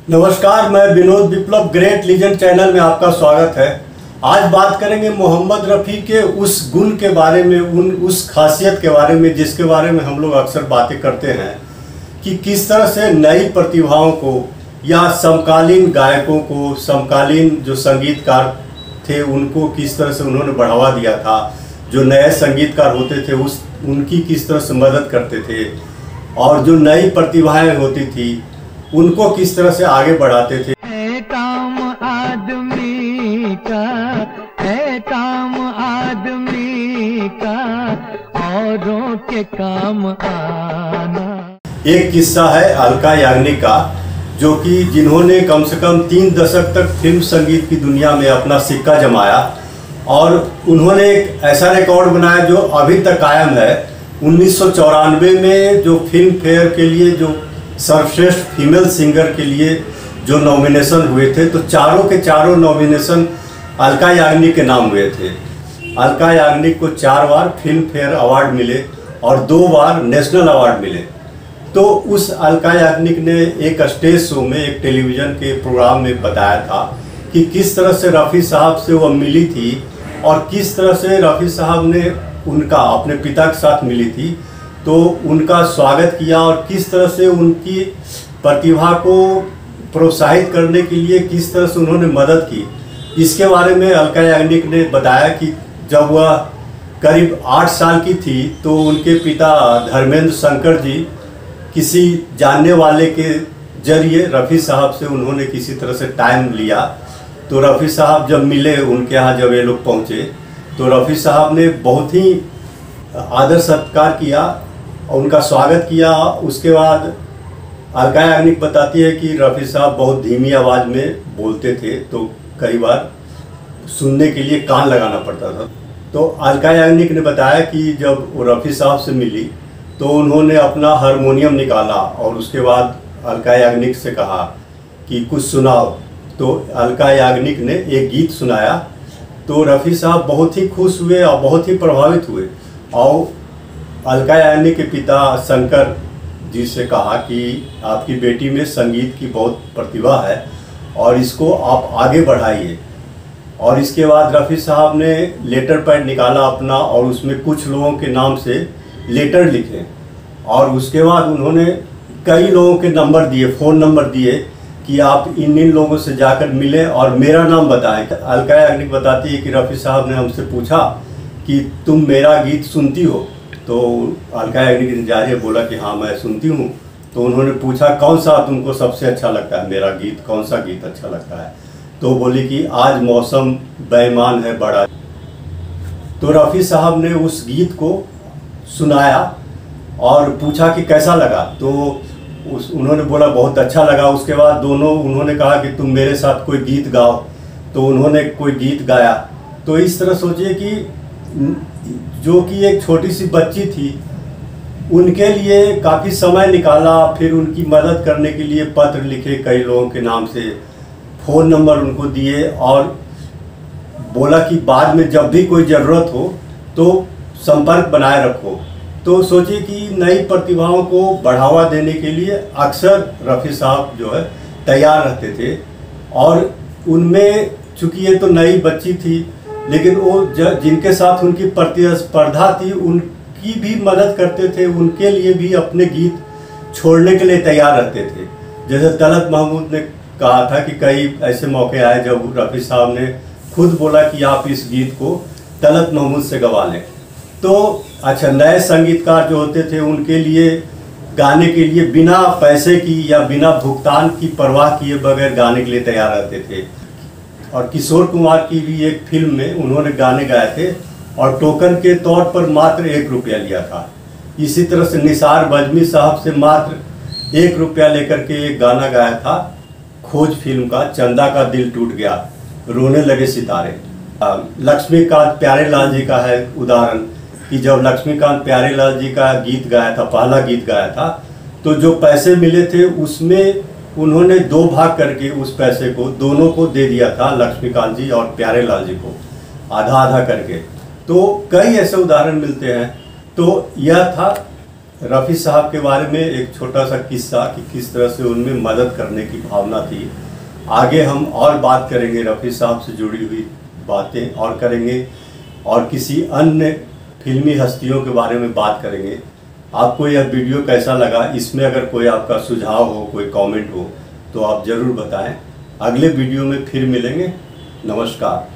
नमस्कार, मैं विनोद विप्लव great legend channel में आपका स्वागत है। आज बात करेंगे मोहम्मद रफ़ी के उस गुण के बारे में, उस खासियत के बारे में जिसके बारे में हम लोग अक्सर बातें करते हैं कि किस तरह से नई प्रतिभाओं को या समकालीन गायकों को, समकालीन जो संगीतकार थे उनको किस तरह से उन्होंने बढ़ावा दिया था। जो नए संगीतकार होते थे उनकी किस तरह से मदद करते थे, और जो नई प्रतिभाएं होती थी उनको किस तरह से आगे बढ़ाते थे। है काम आदमी का, है काम आदमी का, औरों के काम आना। एक किस्सा है अलका याग्निक का, जो कि जिन्होंने कम से कम 3 दशक तक फिल्म संगीत की दुनिया में अपना सिक्का जमाया, और उन्होंने एक ऐसा रिकॉर्ड बनाया जो अभी तक कायम है। 1994 में जो फिल्म फेयर के लिए जो सर्वश्रेष्ठ फीमेल सिंगर के लिए जो नॉमिनेशन हुए थे, तो चारों के चारों नॉमिनेशन अलका याग्निक के नाम हुए थे। अलका याग्निक को 4 बार फिल्म फेयर अवार्ड मिले और 2 बार नेशनल अवार्ड मिले। तो उस अलका याग्निक ने एक स्टेज शो में, एक टेलीविज़न के प्रोग्राम में बताया था कि किस तरह से रफ़ी साहब से वो मिली थी और किस तरह से रफ़ी साहब ने उनका अपने पिता के साथ मिली थी, तो उनका स्वागत किया और किस तरह से उनकी प्रतिभा को प्रोत्साहित करने के लिए किस तरह से उन्होंने मदद की। इसके बारे में अलका याग्निक ने बताया कि जब वह करीब 8 साल की थी तो उनके पिता धर्मेंद्र शंकर जी किसी जानने वाले के जरिए रफ़ी साहब से उन्होंने किसी तरह से टाइम लिया। तो रफ़ी साहब जब मिले, उनके यहाँ जब ये लोग पहुँचे, तो रफ़ी साहब ने बहुत ही आदर सत्कार किया और उनका स्वागत किया। उसके बाद अलका याग्निक बताती है कि रफ़ी साहब बहुत धीमी आवाज़ में बोलते थे, तो कई बार सुनने के लिए कान लगाना पड़ता था। तो अलका याग्निक ने बताया कि जब वो रफ़ी साहब से मिली तो उन्होंने अपना हारमोनियम निकाला और उसके बाद अलका याग्निक से कहा कि कुछ सुनाओ। तो अलका याग्निक ने एक गीत सुनाया, तो रफ़ी साहब बहुत ही खुश हुए और बहुत ही प्रभावित हुए, और अलका याग्निक के पिता शंकर जी से कहा कि आपकी बेटी में संगीत की बहुत प्रतिभा है और इसको आप आगे बढ़ाइए। और इसके बाद रफ़ी साहब ने लेटर पैड निकाला अपना और उसमें कुछ लोगों के नाम से लेटर लिखे, और उसके बाद उन्होंने कई लोगों के नंबर दिए, फ़ोन नंबर दिए कि आप इन लोगों से जाकर मिलें और मेरा नाम बताएं। अलका याग्निक बताती है कि रफ़ी साहब ने हमसे पूछा कि तुम मेरा गीत सुनती हो, तो अलका याग्निक ने जाहिर बोला कि हाँ मैं सुनती हूँ। तो उन्होंने पूछा कौन सा तुमको सबसे अच्छा लगता है, मेरा गीत कौन सा गीत अच्छा लगता है। तो बोली कि आज मौसम बेईमान है बड़ा। तो रफ़ी साहब ने उस गीत को सुनाया और पूछा कि कैसा लगा, तो उन्होंने बोला बहुत अच्छा लगा। उसके बाद उन्होंने कहा कि तुम मेरे साथ कोई गीत गाओ, तो उन्होंने कोई गीत गाया। तो इस तरह सोचिए कि जो कि एक छोटी सी बच्ची थी, उनके लिए काफ़ी समय निकाला, फिर उनकी मदद करने के लिए पत्र लिखे कई लोगों के नाम से, फ़ोन नंबर उनको दिए और बोला कि बाद में जब भी कोई ज़रूरत हो तो संपर्क बनाए रखो। तो सोचिए कि नई प्रतिभाओं को बढ़ावा देने के लिए अक्सर रफ़ी साहब जो है तैयार रहते थे, और उनमें चूँकि ये तो नई बच्ची थी, लेकिन वो जिनके साथ उनकी प्रतिस्पर्धा थी उनकी भी मदद करते थे, उनके लिए भी अपने गीत छोड़ने के लिए तैयार रहते थे। जैसे तलत महमूद ने कहा था कि कई ऐसे मौके आए जब रफ़ी साहब ने खुद बोला कि आप इस गीत को तलत महमूद से गवा लें। तो अच्छा, नए संगीतकार जो होते थे उनके लिए गाने के लिए बिना पैसे की या बिना भुगतान की परवाह किए बगैर गाने के लिए तैयार रहते थे। और किशोर कुमार की भी एक फिल्म में उन्होंने गाने गाए थे और टोकन के तौर पर मात्र 1 रुपया लिया था। इसी तरह से निसार बजमी साहब से मात्र 1 रुपया लेकर के एक गाना गाया था खोज फिल्म का, चंदा का दिल टूट गया, रोने लगे सितारे। लक्ष्मीकांत प्यारेलाल जी का है उदाहरण कि जब लक्ष्मीकांत प्यारेलाल जी का गीत गाया था, पहला गीत गाया था, तो जो पैसे मिले थे उसमें उन्होंने 2 भाग करके उस पैसे को दोनों को दे दिया था, लक्ष्मीकांत जी और प्यारेलाल जी को आधा आधा करके। तो कई ऐसे उदाहरण मिलते हैं। तो यह था रफ़ी साहब के बारे में एक छोटा सा किस्सा कि किस तरह से उनमें मदद करने की भावना थी। आगे हम और बात करेंगे, रफ़ी साहब से जुड़ी हुई बातें और करेंगे और किसी अन्य फिल्मी हस्तियों के बारे में बात करेंगे। आपको यह वीडियो कैसा लगा, इसमें अगर कोई आपका सुझाव हो, कोई कमेंट हो तो आप ज़रूर बताएं। अगले वीडियो में फिर मिलेंगे। नमस्कार।